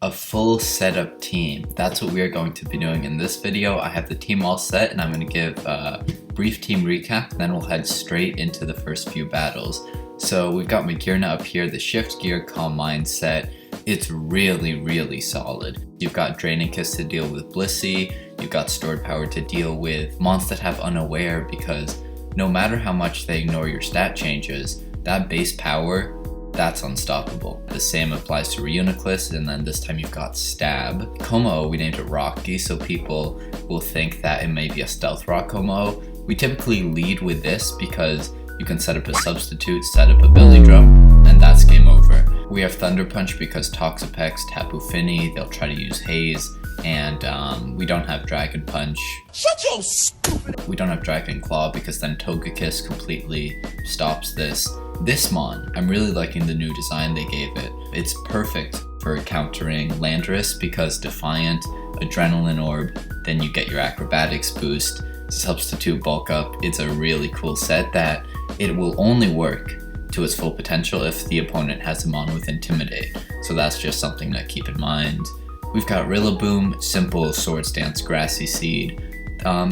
a full setup team. That's what we are going to be doing in this video. I have the team all set and I'm going to give a brief team recap, then we'll head straight into the first few battles. So we've got Magearna up here, the shift gear calm mindset. It's really solid. You've got Draining Kiss to deal with Blissey, you've got stored power to deal with mons that have unaware, because no matter how much they ignore your stat changes, that base power, that's unstoppable. The same applies to Reuniclus, and then this time you've got Stab. Como, we named it Rocky, so people will think that it may be a stealth rock Como. We typically lead with this because you can set up a substitute, set up a belly drum, and that's game over. We have Thunder Punch because Toxapex, Tapu Fini, they'll try to use Haze, and we don't have Dragon Punch. Shut your stupid. We don't have Dragon Claw because then Togekiss completely stops this. This Mon, I'm really liking the new design they gave it. It's perfect for countering Landorus because Defiant, Adrenaline Orb, then you get your Acrobatics boost, Substitute Bulk Up. It's a really cool set that it will only work to its full potential if the opponent has a Mon with Intimidate. So that's just something to keep in mind. We've got Rillaboom, simple Swords Dance Grassy Seed.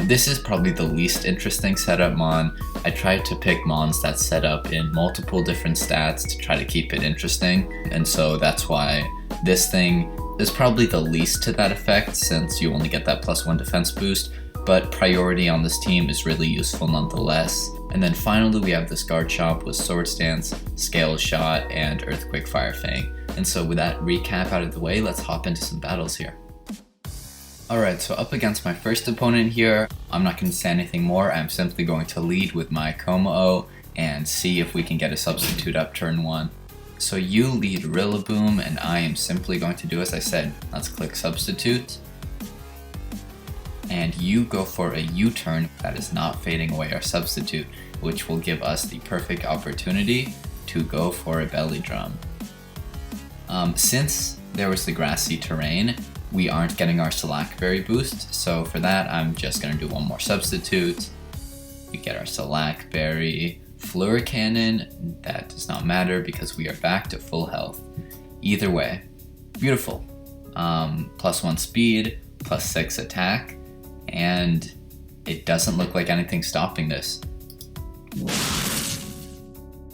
This is probably the least interesting setup Mon. I tried to pick Mons that set up in multiple different stats to try to keep it interesting, and so that's why this thing is probably the least to that effect since you only get that +1 defense boost, but priority on this team is really useful nonetheless. And then finally we have this Garchomp with Swords Dance, Scale Shot, and Earthquake Fire Fang. And so with that recap out of the way, let's hop into some battles here. Alright, so up against my first opponent here, I'm not going to say anything more. I'm simply going to lead with my Como and see if we can get a substitute up turn 1. So you lead Rillaboom and I am simply going to do as I said. Let's click substitute. And you go for a U-turn that is not fading away our substitute, which will give us the perfect opportunity to go for a belly drum. Since there was the grassy terrain, we aren't getting our Salackberry boost, so for that I'm just going to do one more substitute. We get our Salackberry, Fleur Cannon, that does not matter because we are back to full health. Either way, beautiful. +1 speed, +6 attack, and it doesn't look like anything's stopping this.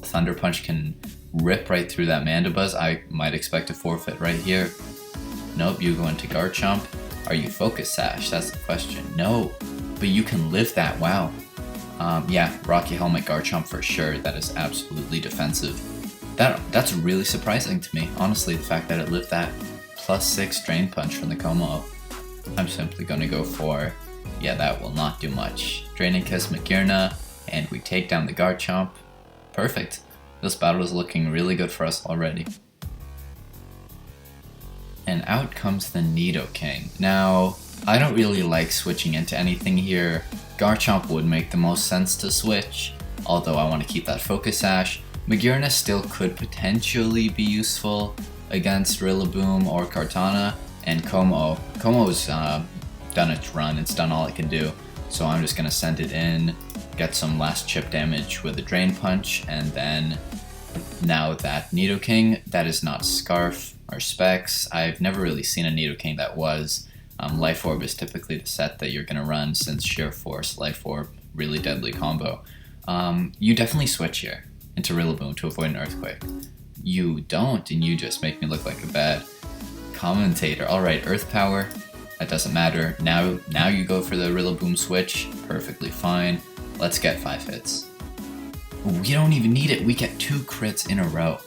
Thunder Punch can rip right through that Mandibuzz. I might expect a forfeit right here. Nope, you go into Garchomp. Are you Focus Sash? That's the question. No, but you can live that, wow. Yeah, Rocky Helmet Garchomp for sure. That is absolutely defensive. That's really surprising to me, honestly, the fact that it lived that. +6 Drain Punch from the Como. I'm simply going to go for, yeah, that will not do much. Draining Kiss Magearna, and we take down the Garchomp. Perfect. This battle is looking really good for us already. And out comes the Nidoking. Now, I don't really like switching into anything here. Garchomp would make the most sense to switch, although I want to keep that Focus Sash. Magearna still could potentially be useful against Rillaboom or Kartana, and Como. Como's done its run, it's done all it can do, so I'm just going to send it in, get some last chip damage with a Drain Punch, and then now that Nidoking, that is not Scarf or Specs. I've never really seen a Nidoking that was. Life Orb is typically the set that you're going to run since Sheer Force, Life Orb, really deadly combo. You definitely switch here into Rillaboom to avoid an Earthquake. You don't, and you just make me look like a bad commentator. Alright, Earth Power, that doesn't matter. Now you go for the Rillaboom switch, perfectly fine. Let's get 5 hits. We don't even need it, we get 2 crits in a row.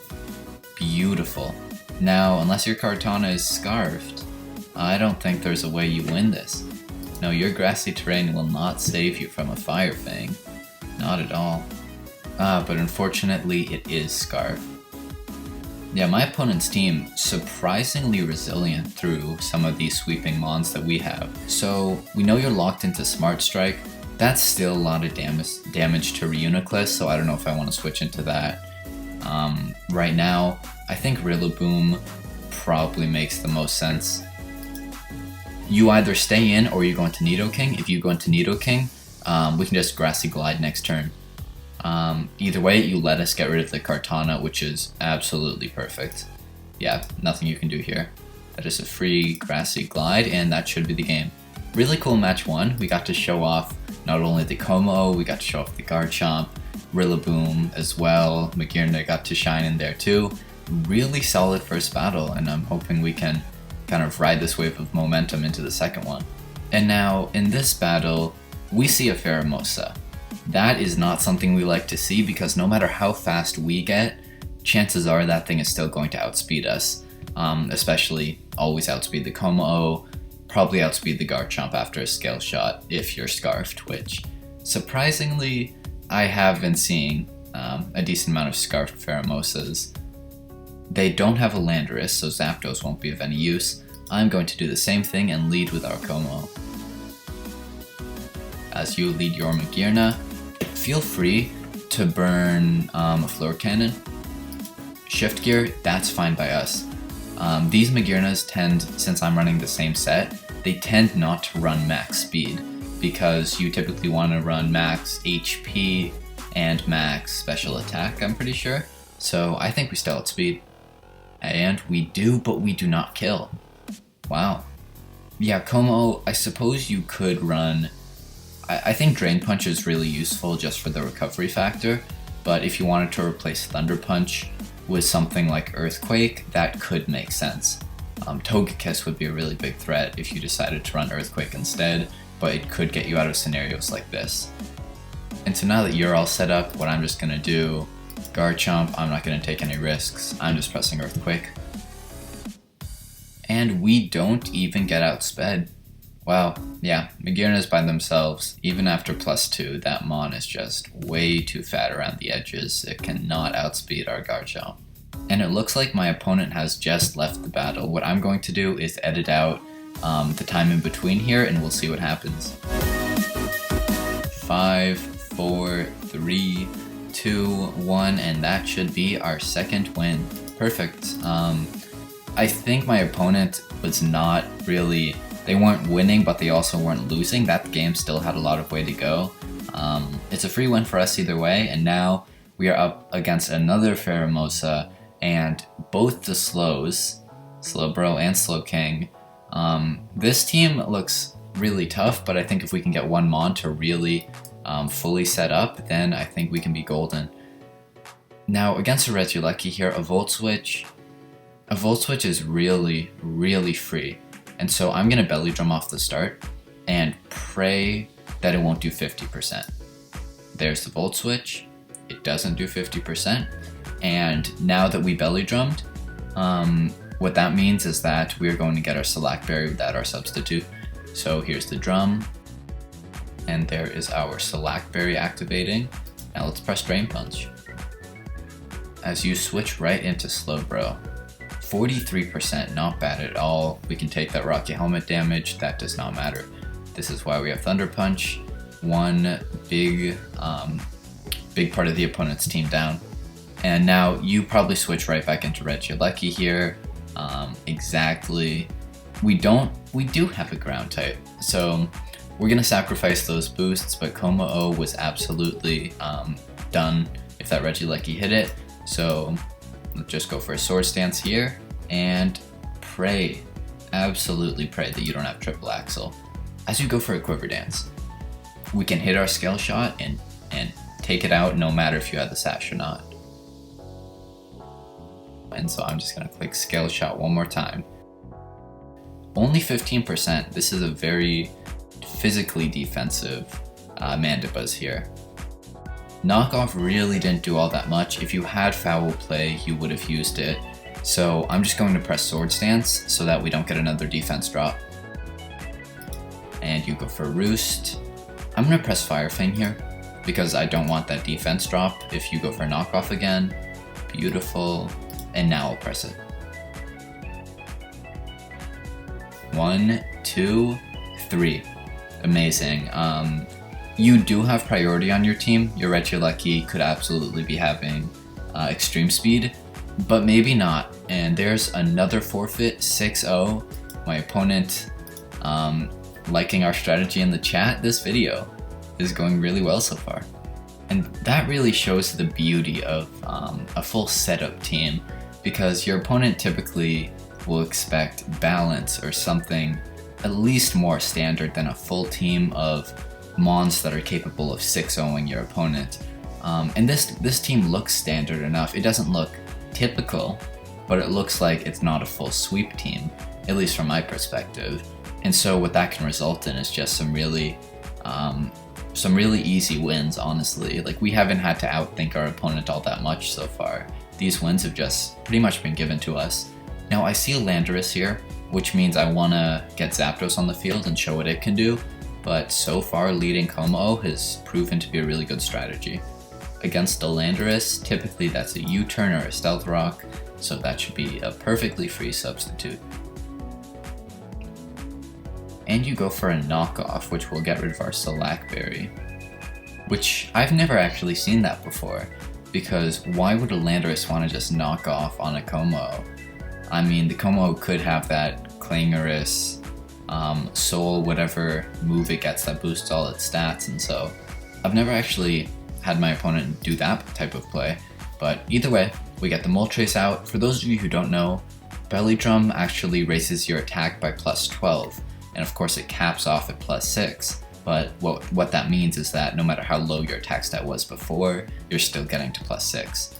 Beautiful. Now, unless your Kartana is Scarfed, I don't think there's a way you win this. No, your grassy terrain will not save you from a Fire Fang. Not at all. But unfortunately, it is Scarf. Yeah, my opponent's team, surprisingly resilient through some of these sweeping mons that we have. So, we know you're locked into Smart Strike. That's still a lot of damage to Reuniclus, so I don't know if I want to switch into that. Right now, I think Rillaboom probably makes the most sense. You either stay in or you go into Nidoking. If you go into Nidoking, we can just Grassy Glide next turn. Either way, you let us get rid of the Kartana, which is absolutely perfect. Yeah, nothing you can do here. That is a free grassy glide, and that should be the game. Really cool match 1. We got to show off not only the Como, we got to show off the Garchomp, Rillaboom as well. Magearna got to shine in there too. Really solid first battle, and I'm hoping we can kind of ride this wave of momentum into the second one. And now, in this battle, we see a Pheromosa. That is not something we like to see because no matter how fast we get, chances are that thing is still going to outspeed us. Especially always outspeed the Como, probably outspeed the Garchomp after a scale shot if you're scarfed, which surprisingly I have been seeing a decent amount of scarfed Pheromosas. They don't have a Landorus, so Zapdos won't be of any use. I'm going to do the same thing and lead with our Como. As you lead your Magearna, feel free to burn a Floor Cannon. Shift Gear, that's fine by us. These Magearnas tend, since I'm running the same set, they tend not to run max speed because you typically want to run max HP and max special attack, I'm pretty sure. So I think we still outspeed. And we do, but we do not kill. Wow. Yeah, Como, I suppose you could run... I think Drain Punch is really useful just for the recovery factor, but if you wanted to replace Thunder Punch with something like Earthquake, that could make sense. Togekiss would be a really big threat if you decided to run Earthquake instead, but it could get you out of scenarios like this. And so now that you're all set up, what I'm just going to do, Garchomp, I'm not going to take any risks, I'm just pressing Earthquake. And we don't even get outsped. Wow, yeah, Magearnas by themselves, even after +2, that Mon is just way too fat around the edges. It cannot outspeed our Garchomp. And it looks like my opponent has just left the battle. What I'm going to do is edit out the time in between here and we'll see what happens. 5, 4, 3, 2, 1, and that should be our second win. Perfect. I think my opponent was not really... They weren't winning, but they also weren't losing. That game still had a lot of way to go. It's a free win for us either way, and now we are up against another Pheromosa, and both the Slows, Slowbro and Slowking. This team looks really tough, but I think if we can get one Mon to really fully set up, then I think we can be golden. Now, against a Regieleki here, a Volt Switch is really, really free. And so I'm going to Belly Drum off the start and pray that it won't do 50%. There's the Volt Switch. It doesn't do 50%. And now that we Belly Drummed, what that means is that we're going to get our Select Berry without our substitute. So here's the drum. And there is our Select Berry activating. Now let's press Drain Punch. As you switch right into Slowbro. 43%, not bad at all. We can take that Rocky Helmet damage, that does not matter. This is why we have Thunder Punch. One big part of the opponent's team down. And now you probably switch right back into Regieleki here. Exactly. We do have a ground type, so we're gonna sacrifice those boosts, but Como-O was absolutely done if that Regieleki hit it. So let's just go for a Sword Stance here and pray, absolutely pray that you don't have Triple Axle. As you go for a Quiver Dance, we can hit our Scale Shot and take it out no matter if you had the Sash or not. And so I'm just gonna click Scale Shot one more time. Only 15%, this is a very physically defensive Mandibuzz here. Knockoff really didn't do all that much. If you had Foul Play, you would have used it. So I'm just going to press Sword Stance so that we don't get another defense drop. And you go for Roost. I'm going to press Fire Fang here because I don't want that defense drop if you go for Knockoff again. Beautiful. And now I'll press it. 1, 2, 3. Amazing. You do have priority on your team. Your Regieleki could absolutely be having extreme speed, but maybe not. And there's another forfeit, 6-0. My opponent liking our strategy in the chat. This video is going really well so far. And that really shows the beauty of a full setup team, because your opponent typically will expect balance or something at least more standard than a full team of mons that are capable of 6-0ing your opponent. And this team looks standard enough. It doesn't look typical, but it looks like it's not a full sweep team, at least from my perspective. And so what that can result in is just some really easy wins, honestly. Like, we haven't had to outthink our opponent all that much so far. These wins have just pretty much been given to us. Now, I see a Landorus here, which means I want to get Zapdos on the field and show what it can do, but so far leading Como has proven to be a really good strategy. Against a Landorus, typically that's a U-turn or a Stealth Rock, so that should be a perfectly free substitute. And you go for a knockoff, which will get rid of our Salackberry, which I've never actually seen that before, because why would a Landorus want to just knock off on a Como? I mean, the Como could have that Clangorous, Soul, whatever move it gets that boosts all its stats, and so I've never actually had my opponent do that type of play. But either way, we get the Moltres out. For those of you who don't know, Belly Drum actually raises your attack by plus 12, and of course it caps off at plus 6. But what that means is that no matter how low your attack stat was before, you're still getting to plus 6.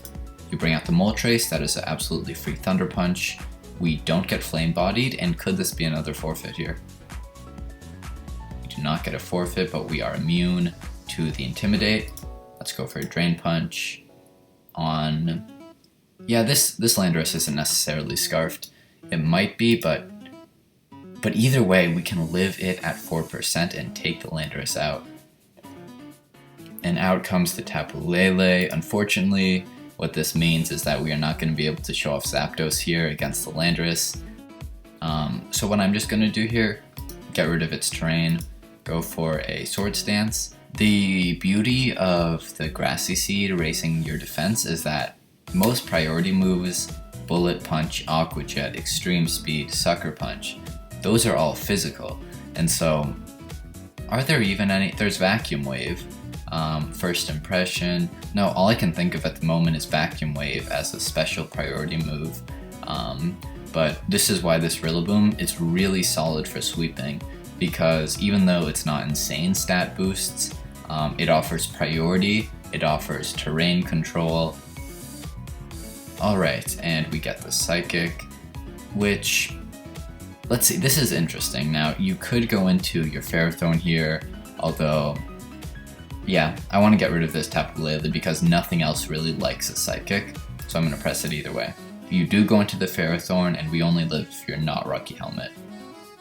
You bring out the Moltres, that is an absolutely free Thunder Punch. We don't get Flame Bodied, and could this be another Forfeit here? We do not get a Forfeit, but we are immune to the Intimidate. Let's go for a Drain Punch on... Yeah, this Landorus isn't necessarily Scarfed. It might be, but either way, we can live it at 4% and take the Landorus out. And out comes the Tapu Lele. Unfortunately, what this means is that we are not going to be able to show off Zapdos here against the Landorus. So what I'm just going to do here, get rid of its terrain, go for a Swords Dance. The beauty of the Grassy Seed raising your defense is that most priority moves, Bullet Punch, Aqua Jet, Extreme Speed, Sucker Punch, those are all physical. And so, are there even any? There's Vacuum Wave, First Impression. No, all I can think of at the moment is Vacuum Wave as a special priority move. But this is why this Rillaboom is really solid for sweeping, because even though it's not insane stat boosts, it offers priority, it offers terrain control. Alright, and we get the Psychic, which, let's see, this is interesting. Now, you could go into your Ferrothorn here, although, yeah, I want to get rid of this Tapu Lele because nothing else really likes a Psychic, so I'm going to press it either way. You do go into the Ferrothorn, and we only live if you're not Rocky Helmet.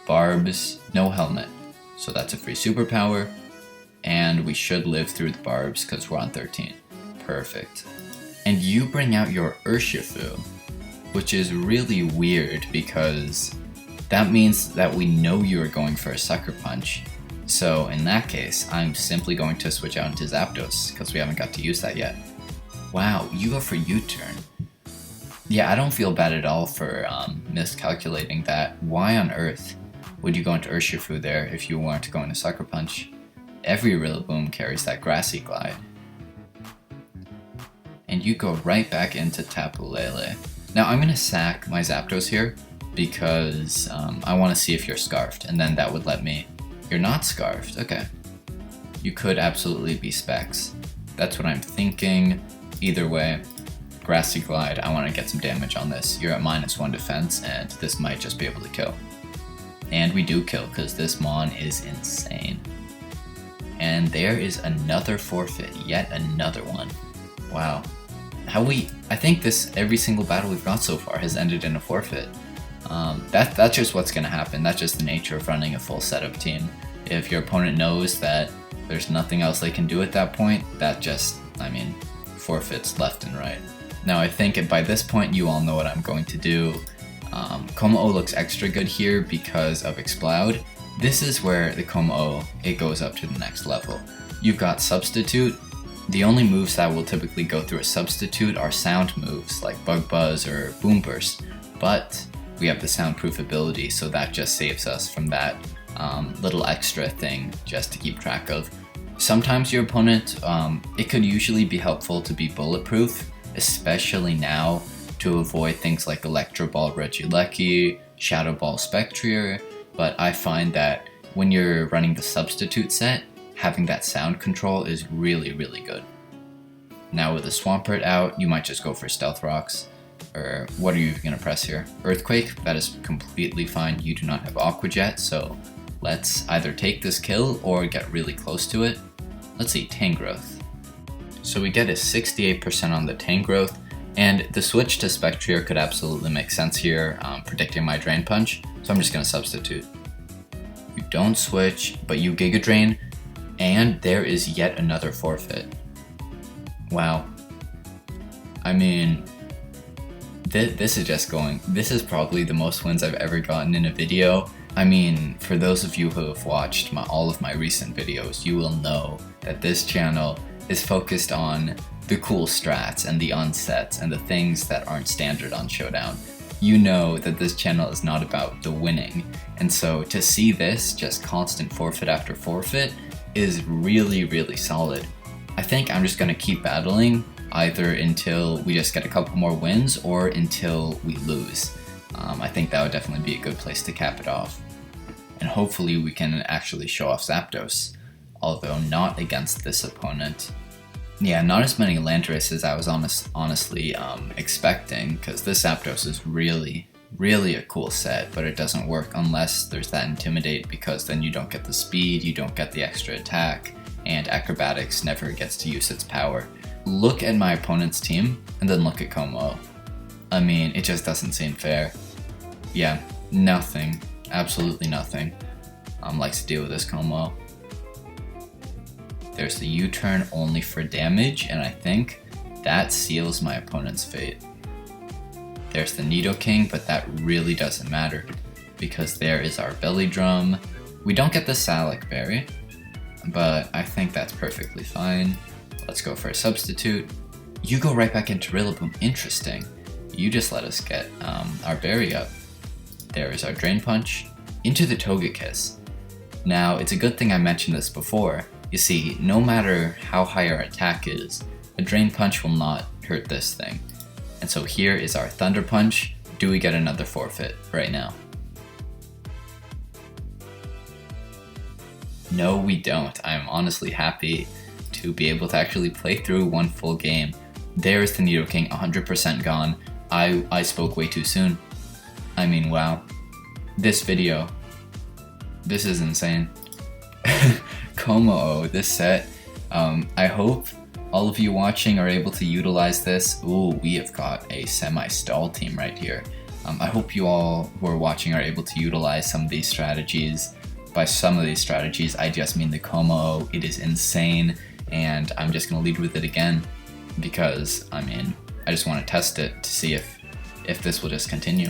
Barbs, no Helmet, so that's a free superpower, and we should live through the Barbs because we're on 13. Perfect. And you bring out your Urshifu, which is really weird because that means that we know you are going for a Sucker Punch. So in that case, I'm simply going to switch out into Zapdos because we haven't got to use that yet. Wow, you go for U-turn. Yeah, I don't feel bad at all for miscalculating that. Why on earth would you go into Urshifu there if you weren't going to Sucker Punch? Every Rillaboom carries that Grassy Glide. And you go right back into Tapu Lele. Now I'm going to sack my Zapdos here because I want to see if you're Scarfed, and then that would let me... You're not Scarfed, okay. You could absolutely be Specs. That's what I'm thinking. Either way, Grassy Glide, I want to get some damage on this. You're at -1 defense, and this might just be able to kill. And we do kill, because this Mon is insane. And there is another Forfeit, yet another one. Wow. I think every single battle we've got so far has ended in a Forfeit. That's just what's going to happen. That's just the nature of running a full setup team. If your opponent knows that there's nothing else they can do at that point, that just, Forfeits left and right. Now I think by this point you all know what I'm going to do. Como-O looks extra good here because of Exploud. This is where the Como-O, it goes up to the next level. You've got Substitute. The only moves that will typically go through a Substitute are sound moves like Bug Buzz or Boom Burst, but we have the soundproof ability, so that just saves us from that little extra thing just to keep track of. Sometimes your opponent, it could usually be helpful to be bulletproof, especially now to avoid things like Electro Ball Regieleki, Shadow Ball Spectrier, but I find that when you're running the substitute set, having that sound control is really, really good. Now with the Swampert out, you might just go for Stealth Rocks. Or what are you even going to press here? Earthquake, that is completely fine. You do not have Aqua Jet, so let's either take this kill or get really close to it. Let's see, Tangrowth. So we get a 68% on the Tangrowth, and the switch to Spectrier could absolutely make sense here, predicting my Drain Punch, so I'm just going to substitute. You don't switch, but you Giga Drain, and there is yet another Forfeit. Wow. I mean, this is just going, this is probably the most wins I've ever gotten in a video. I mean, for those of you who have watched all of my recent videos, you will know that this channel is focused on the cool strats and the unsets and the things that aren't standard on Showdown. You know that this channel is not about the winning, and so to see this just constant forfeit after forfeit is really, really solid. I think I'm just going to keep battling either until we just get a couple more wins or until we lose. I think that would definitely be a good place to cap it off. And hopefully we can actually show off Zapdos, although not against this opponent. Yeah, not as many Landorus as I was honestly expecting, because this Zapdos is really, really a cool set, but it doesn't work unless there's that Intimidate, because then you don't get the speed, you don't get the extra attack, and Acrobatics never gets to use its power. Look at my opponent's team, and then look at Como. I mean, it just doesn't seem fair. Yeah, nothing, absolutely nothing likes to deal with this Como. There's the U-turn only for damage, and I think that seals my opponent's fate. There's the Nidoking, but that really doesn't matter, because there is our Belly Drum. We don't get the Salac Berry, but I think that's perfectly fine. Let's go for a substitute. You go right back into Rillaboom. Interesting. You just let us get our berry up. There is our Drain Punch. Into the Togekiss. Now, it's a good thing I mentioned this before. You see, no matter how high our attack is, a Drain Punch will not hurt this thing. And so here is our Thunder Punch. Do we get another forfeit right now? No, we don't. I'm honestly happy to be able to actually play through one full game. There's the Nidoking, 100% gone. I spoke way too soon. I mean, wow. This video, this is insane. Como, this set, I hope all of you watching are able to utilize this. Ooh, we have got a semi-stall team right here. I hope you all who are watching are able to utilize some of these strategies. By some of these strategies, I just mean the Como. It is insane, and I'm just gonna lead with it again because, I mean, I just want to test it to see if this will just continue.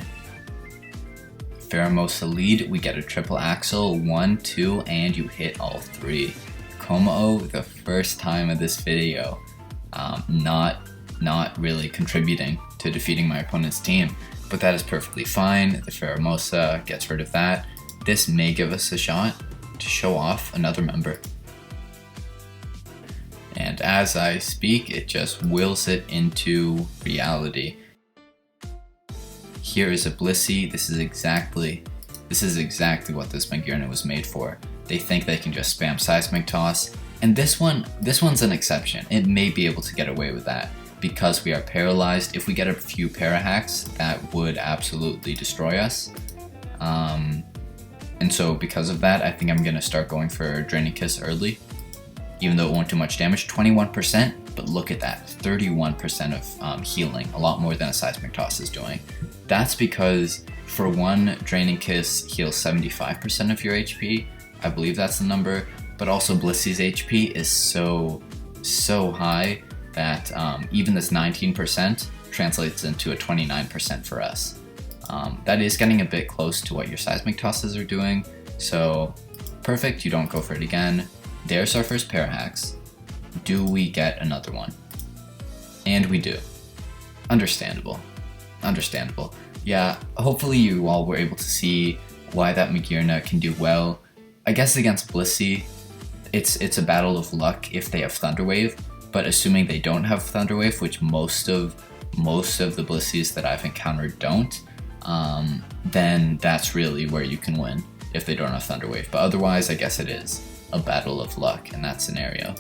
Pheromosa lead, we get a triple axle, 1, 2, and you hit all 3. Como, the first time of this video, not really contributing to defeating my opponent's team, but that is perfectly fine. The Pheromosa gets rid of that. This may give us a shot to show off another member. And as I speak, it just wills it into reality. Here is a Blissey. This is exactly what this Magearna was made for. They think they can just spam Seismic Toss, and this one's an exception. It may be able to get away with that because we are paralyzed. If we get a few para-hacks, that would absolutely destroy us. And so because of that, I think I'm gonna start going for Draining Kiss early, even though it won't do much damage. 21%, but look at that, 31% of healing, a lot more than a Seismic Toss is doing. That's because for one, Draining Kiss heals 75% of your HP. I believe that's the number, but also Blissey's HP is so high that even this 19% translates into a 29% for us. That is getting a bit close to what your Seismic Tosses are doing, so perfect, you don't go for it again. There's our first Parahax. Do we get another one? And we do. Understandable. Yeah, hopefully you all were able to see why that Magearna can do well. I guess against Blissey, it's a battle of luck if they have Thunder Wave, but assuming they don't have Thunder Wave, which most of most of the Blissies that I've encountered don't, then that's really where you can win if they don't have Thunderwave. But otherwise, I guess it is a battle of luck in that scenario.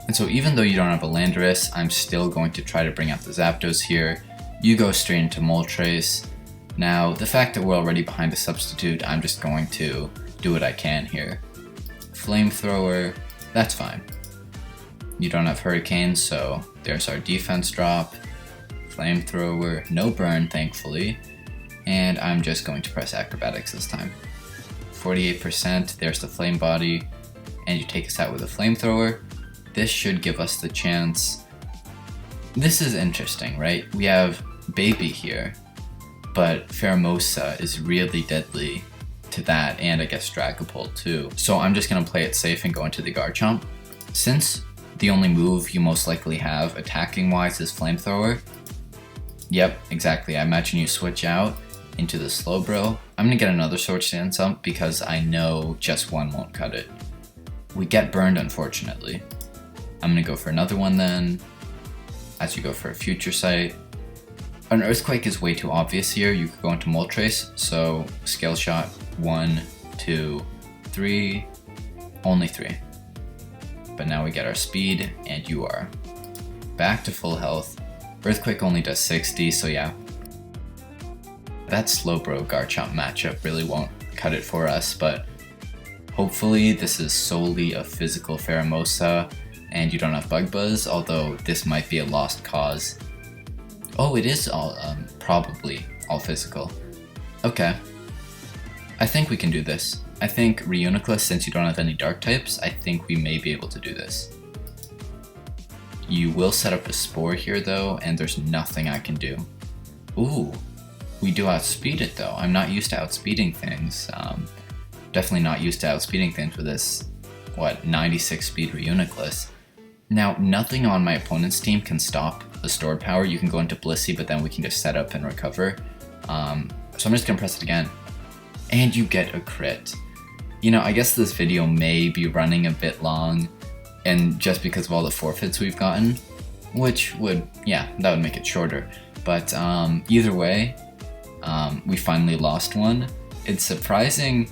And so even though you don't have a Landorus, I'm still going to try to bring out the Zapdos here. You go straight into Moltres. Now, the fact that we're already behind the substitute, I'm just going to do what I can here. Flamethrower, that's fine. You don't have Hurricane, so there's our defense drop. Flamethrower, no burn, thankfully. And I'm just going to press Acrobatics this time. 48%, there's the Flame Body, and you take us out with a Flamethrower. This should give us the chance. This is interesting, right? We have Baby here, but Pheromosa is really deadly to that, and I guess Dragapult too. So I'm just gonna play it safe and go into the Garchomp. Since the only move you most likely have attacking wise is Flamethrower. Yep, exactly. I imagine you switch out into the Slowbro. I'm gonna get another Swords Dance up because I know just one won't cut it. We get burned, unfortunately. I'm gonna go for another one then, as you go for a Future Sight. An Earthquake is way too obvious here. You could go into Moltres, so Scale Shot, 1, 2, 3, only 3. But now we get our speed, and you are back to full health. Earthquake only does 60, so yeah. That Slowbro Garchomp matchup really won't cut it for us, but hopefully this is solely a physical Pheromosa, and you don't have Bug Buzz, although this might be a lost cause. Oh, it is all probably all physical. Okay. I think we can do this. I think Reuniclus, since you don't have any dark types, I think we may be able to do this. You will set up a Spore here though, and there's nothing I can do. Ooh, we do outspeed it though. I'm not used to outspeeding things. Definitely not used to outspeeding things with this, 96 speed Reuniclus. Now, nothing on my opponent's team can stop the stored power. You can go into Blissey, but then we can just set up and recover. So I'm just gonna press it again. And you get a crit. You know, I guess this video may be running a bit long, and just because of all the forfeits we've gotten, which would, yeah, that would make it shorter. But either way, we finally lost one. It's surprising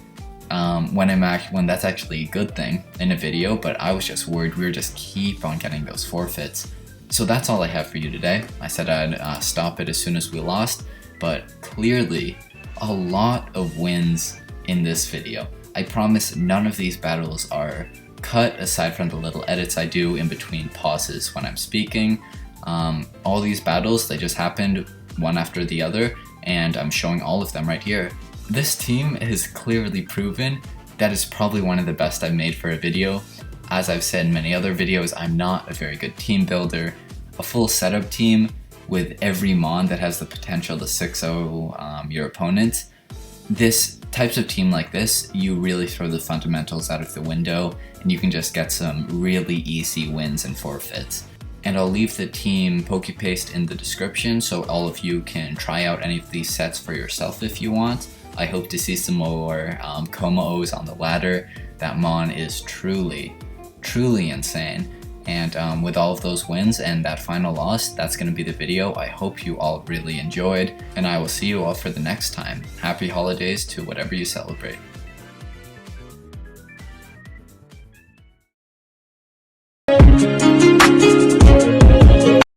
when that's actually a good thing in a video, but I was just worried we were just keep on getting those forfeits. So that's all I have for you today. I said I'd stop it as soon as we lost, but clearly a lot of wins in this video. I promise none of these battles are cut aside from the little edits I do in between pauses when I'm speaking. All these battles, they just happened one after the other, and I'm showing all of them right here. This team has clearly proven that is probably one of the best I've made for a video. As I've said in many other videos, I'm not a very good team builder. A full setup team with every mon that has the potential to 6-0 your opponent. This types of team like this, you really throw the fundamentals out of the window and you can just get some really easy wins and forfeits. And I'll leave the team Pokepaste in the description so all of you can try out any of these sets for yourself if you want. I hope to see some more Como-Os on the ladder. That mon is truly insane. And with all of those wins and that final loss, that's going to be the video. I hope you all really enjoyed, and I will see you all for the next time. Happy holidays to whatever you celebrate.